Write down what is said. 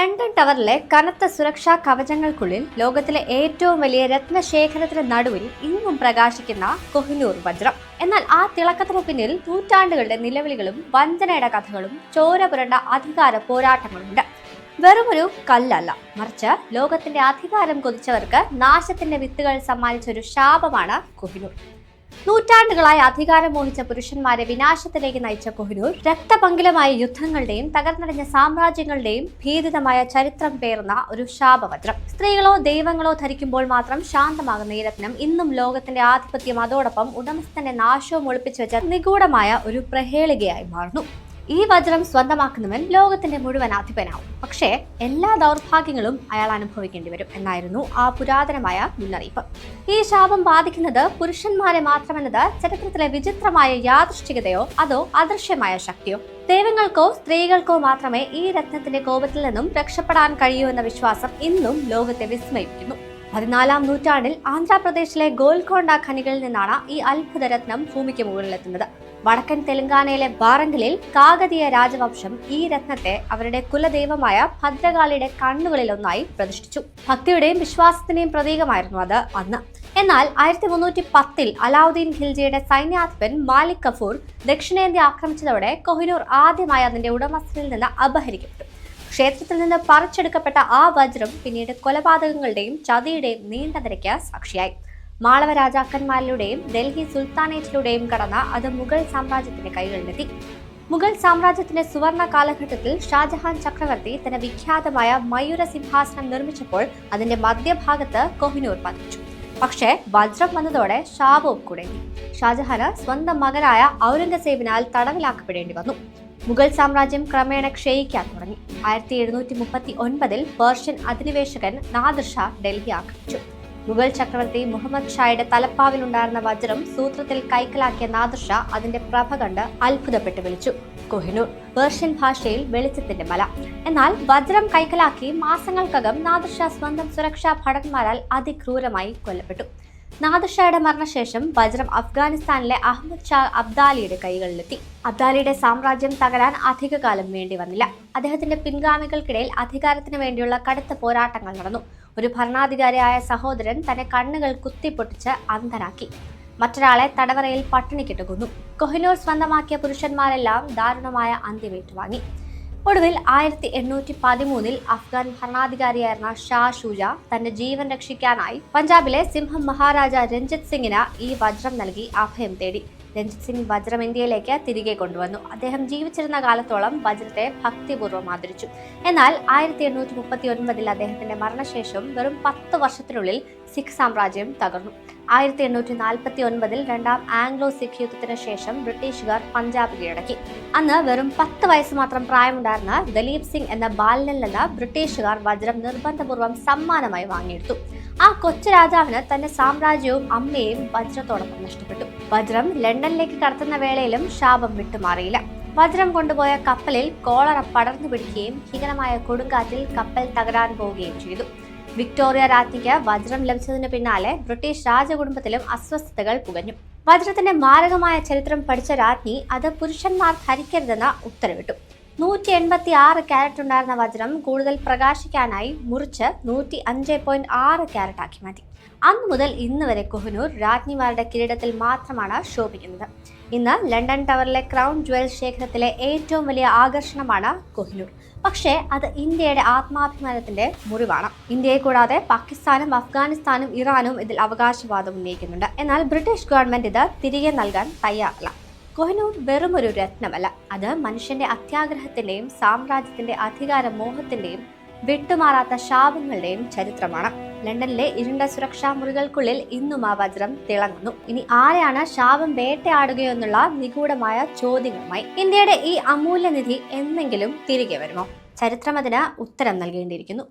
London ടവറിലെ കനത്ത സുരക്ഷാ കവചങ്ങൾക്കുള്ളിൽ ലോകത്തിലെ ഏറ്റവും വലിയ രത്നശേഖരത്തിന് നടുവിൽ ഇന്നും പ്രകാശിക്കുന്ന കൊഹിനൂർ വജ്രം. എന്നാൽ ആ തിളക്കത്തിന് പിന്നിൽ നൂറ്റാണ്ടുകളുടെ നിലവിളികളും വഞ്ചനയുടെ കഥകളും ചോര പുരണ്ട അധികാര പോരാട്ടങ്ങളുണ്ട്. വെറുമൊരു കല്ലല്ല, മറിച്ച് ലോകത്തിന്റെ അധികാരം കൊതിച്ചവർക്ക് നാശത്തിന്റെ വിത്തുകൾ സമ്മാനിച്ച ഒരു ശാപമാണ് കൊഹിനൂർ. നൂറ്റാണ്ടുകളായി അധികാരം മോഹിച്ച പുരുഷന്മാരെ വിനാശത്തിലേക്ക് നയിച്ച കൊഹിനൂർ രക്തപങ്കിലമായ യുദ്ധങ്ങളുടെയും തകർന്നടിഞ്ഞ സാമ്രാജ്യങ്ങളുടെയും ഭീതിതമായ ചരിത്രം പേർന്ന ഒരു ശാപവജ്രം. സ്ത്രീകളോ ദൈവങ്ങളോ ധരിക്കുമ്പോൾ മാത്രം ശാന്തമാകുന്ന ഈ രത്നം ഇന്നും ലോകത്തിന്റെ ആധിപത്യം അതോടൊപ്പം ഉടമസ്ഥന്റെ നാശവും ഒളിപ്പിച്ചു വെച്ച നിഗൂഢമായ ഒരു പ്രഹേളികയായി മാറുന്നു. ഈ വജ്രം സ്വന്തമാക്കുന്നവൻ ലോകത്തിന്റെ മുഴുവൻ അധിപനാവും. പക്ഷേ എല്ലാ ദൗർഭാഗ്യങ്ങളും അയാൾ അനുഭവിക്കേണ്ടി വരും എന്നായിരുന്നു ആ പുരാതനമായ മുന്നറിയിപ്പ്. ഈ ശാപം ബാധിക്കുന്നത് പുരുഷന്മാരെ മാത്രമെന്നത് ചരിത്രത്തിലെ വിചിത്രമായ യാദൃശ്ചികതയോ അതോ അദൃശ്യമായ ശക്തിയോ? ദൈവങ്ങൾക്കോ സ്ത്രീകൾക്കോ മാത്രമേ ഈ രത്നത്തിന്റെ കോപത്തിൽ നിന്നും രക്ഷപ്പെടാൻ കഴിയൂ എന്ന വിശ്വാസം ഇന്നും ലോകത്തെ വിസ്മയിപ്പിക്കുന്നു. 14-ാം നൂറ്റാണ്ടിൽ ആന്ധ്രാപ്രദേശിലെ ഗോൽക്കൊണ്ട ഖനികളിൽ നിന്നാണ് ഈ അത്ഭുത രത്നം ഭൂമിക്ക് മുകളിലെത്തുന്നത്. വടക്കൻ തെലങ്കാനയിലെ വാറങ്കലിൽ കാകതീയ രാജവംശം ഈ രത്നത്തെ അവരുടെ കുലദൈവമായ ഭദ്രകാളിയുടെ കണ്ണുകളിൽ ഒന്നായി പ്രതിഷ്ഠിച്ചു. ഭക്തിയുടെയും വിശ്വാസത്തിന്റെയും പ്രതീകമായിരുന്നു അത് അന്ന്. എന്നാൽ 1310-ൽ അലാവുദ്ദീൻ ഖിൽജിയുടെ സൈന്യാധിപൻ മാലിക് കഫൂർ ദക്ഷിണേന്ത്യ ആക്രമിച്ചതോടെ കൊഹിനൂർ ആദ്യമായി അതിന്റെ ഉടമസ്ഥനിൽ നിന്ന് അപഹരിക്കപ്പെട്ടു. ക്ഷേത്രത്തിൽ നിന്ന് പറിച്ചെടുക്കപ്പെട്ട ആ വജ്രം പിന്നീട് കൊലപാതകങ്ങളുടെയും ചതിയുടെയും നീണ്ട നിരയ്ക്ക് സാക്ഷിയായി. മാളവ രാജാക്കന്മാരിലൂടെയും ഡൽഹി സുൽത്താനേറ്റിലൂടെയും കടന്ന അത് മുഗൾ സാമ്രാജ്യത്തിന്റെ കൈകളിലെത്തി. മുഗൾ സാമ്രാജ്യത്തിന്റെ സുവർണ കാലഘട്ടത്തിൽ ഷാജഹാൻ ചക്രവർത്തി തന്റെ വിഖ്യാതമായ മയൂര സിംഹാസനം നിർമ്മിച്ചപ്പോൾ അതിന്റെ മധ്യഭാഗത്ത് കൊഹിനൂർ പതിച്ചു. പക്ഷേ വജ്രം വന്നതോടെ ശാപവും കൂടെ. ഷാജഹാന് സ്വന്തം മകനായ ഔറംഗസേബിനാൽ തടവിലാക്കപ്പെടേണ്ടി വന്നു. മുഗൾ സാമ്രാജ്യം ക്രമേണ ക്ഷയിക്കാൻ തുടങ്ങി. 1739-ൽ പേർഷ്യൻ അധിനിവേശകൻ നാദിർ ഷാ ഡൽഹി ആക്രമിച്ചു. മുഗൾ ചക്രവർത്തി മുഹമ്മദ് ഷായുടെ തലപ്പാവിലുണ്ടായിരുന്ന വജ്രം സൂത്രത്തിൽ കൈക്കലാക്കിയ നാദിർ ഷാ അതിന്റെ പ്രഭ കണ്ട് അത്ഭുതപ്പെട്ട് വിളിച്ചു കൊഹിനൂർ, പേർഷ്യൻ ഭാഷയിൽ വെളിച്ചത്തിന്റെ മല. എന്നാൽ വജ്രം കൈക്കലാക്കി മാസങ്ങൾക്കകം നാദിർ ഷാ സ്വന്തം സുരക്ഷാ ഭടന്മാരാൽ അതിക്രൂരമായി കൊല്ലപ്പെട്ടു. നാദിർ ഷായുടെ മരണശേഷം വജ്രം അഫ്ഗാനിസ്ഥാനിലെ അഹമ്മദ് ഷാ അബ്ദാലിയുടെ കൈകളിലെത്തി. അബ്ദാലിയുടെ സാമ്രാജ്യം തകരാൻ അധികകാലം വേണ്ടി വന്നില്ല. അദ്ദേഹത്തിന്റെ പിൻഗാമികൾക്കിടയിൽ അധികാരത്തിന് വേണ്ടിയുള്ള കടുത്ത പോരാട്ടങ്ങൾ നടന്നു. ഒരു ഭരണാധികാരിയായ സഹോദരൻ തന്റെ കണ്ണുകൾ കുത്തിപ്പൊട്ടിച്ച് അന്ധനാക്കി. മറ്റൊരാളെ തടവറയിൽ പട്ടിണിക്കിട്ട് കൊന്നു. കൊഹിനൂർ സ്വന്തമാക്കിയ പുരുഷന്മാരെല്ലാം ദാരുണമായ അന്ത്യമേറ്റുവാങ്ങി. ഒടുവിൽ 1813-ൽ അഫ്ഗാൻ ഭരണാധികാരിയായിരുന്ന ഷാ ഷൂജ തന്റെ ജീവൻ രക്ഷിക്കാനായി പഞ്ചാബിലെ സിംഹം മഹാരാജ രഞ്ജിത് സിംഗിന് ഈ വജ്രം നൽകി അഭയം തേടി. രഞ്ജിത് സിംഗ് വജ്രം ഇന്ത്യയിലേക്ക് തിരികെ കൊണ്ടുവന്നു. അദ്ദേഹം ജീവിച്ചിരുന്ന കാലത്തോളം വജ്രത്തെ ഭക്തിപൂർവ്വം ആദരിച്ചു. എന്നാൽ 1839-ൽ അദ്ദേഹത്തിന്റെ മരണശേഷം വെറും 10 വർഷത്തിനുള്ളിൽ സിഖ് സാമ്രാജ്യം തകർന്നു. 1849-ൽ രണ്ടാം ആംഗ്ലോ സിഖ് യുദ്ധത്തിന് ശേഷം ബ്രിട്ടീഷുകാർ പഞ്ചാബ് കീഴടക്കി. അന്ന് വെറും 10 വയസ്സ് മാത്രം പ്രായമുണ്ടായിരുന്ന ദലീപ് സിംഗ് എന്ന ബാലനിൽ നിന്ന് ബ്രിട്ടീഷുകാർ വജ്രം നിർബന്ധപൂർവ്വം സമ്മാനമായി വാങ്ങിയെടുത്തു. ആ കൊച്ചു രാജാവിന് തന്റെ സാമ്രാജ്യവും അമ്മയെയും വജ്രത്തോടൊപ്പം നഷ്ടപ്പെട്ടു. വജ്രം ലണ്ടനിലേക്ക് കടത്തുന്ന വേളയിലും ശാപം വിട്ടുമാറിയില്ല. വജ്രം കൊണ്ടുപോയ കപ്പലിൽ കോളറ പടർന്നു പിടിക്കുകയും ഭീകരമായ കൊടുങ്കാറ്റിൽ കപ്പൽ തകരാൻ പോവുകയും ചെയ്തു. വിക്ടോറിയ രാജ്ഞിക്ക് വജ്രം ലഭിച്ചതിന് പിന്നാലെ ബ്രിട്ടീഷ് രാജകുടുംബത്തിലും അസ്വസ്ഥതകൾ പുകഞ്ഞു. വജ്രത്തിന്റെ മാരകമായ ചരിത്രം പഠിച്ച രാജ്ഞി അത് പുരുഷന്മാർ ധരിക്കരുതെന്ന് ഉത്തരവിട്ടു. 186 ക്യാരറ്റ് ഉണ്ടായിരുന്ന വജ്രം കൂടുതൽ പ്രകാശിക്കാനായി മുറിച്ച് 105.6 ക്യാരറ്റ് ആക്കി മാറ്റി. അന്നു മുതൽ ഇന്ന് വരെ കൊഹിനൂർ രാജ്ഞിമാരുടെ കിരീടത്തിൽ മാത്രമാണ് ശോഭിക്കുന്നത്. ഇന്ന് ലണ്ടൻ ടവറിലെ ക്രൗൺ ജ്വൽ ശേഖരത്തിലെ ഏറ്റവും വലിയ ആകർഷണമാണ് കൊഹിനൂർ. പക്ഷേ അത് ഇന്ത്യയുടെ ആത്മാഭിമാനത്തിന്റെ മുറിവാണ്. ഇന്ത്യയെ കൂടാതെ പാകിസ്ഥാനും അഫ്ഗാനിസ്ഥാനും ഇറാനും ഇതിൽ അവകാശവാദം ഉന്നയിക്കുന്നുണ്ട്. എന്നാൽ ബ്രിട്ടീഷ് ഗവൺമെന്റ് ഇത് തിരികെ നൽകാൻ തയ്യാറല്ല. കൊഹിനൂർ വെറുമൊരു രത്നമല്ല, അത് മനുഷ്യന്റെ അത്യാഗ്രഹത്തിന്റെയും സാമ്രാജ്യത്തിന്റെ അധികാര മോഹത്തിന്റെയും വിട്ടുമാറാത്ത ശാപങ്ങളുടെയും ചരിത്രമാണ്. ലണ്ടനിലെ ഇരുണ്ട സുരക്ഷാ മുറികൾക്കുള്ളിൽ ഇന്നും ആ വജ്രം തിളങ്ങുന്നു. ഇനി ആരെയാണ് ശാപം വേട്ടയാടുകയെന്നുള്ള നിഗൂഢമായ ചോദ്യങ്ങളുമായി ഇന്ത്യയുടെ ഈ അമൂല്യനിധി എന്നെങ്കിലും തിരികെ വരുമോ? ചരിത്രം അതിന് ഉത്തരം നൽകേണ്ടിയിരിക്കുന്നു.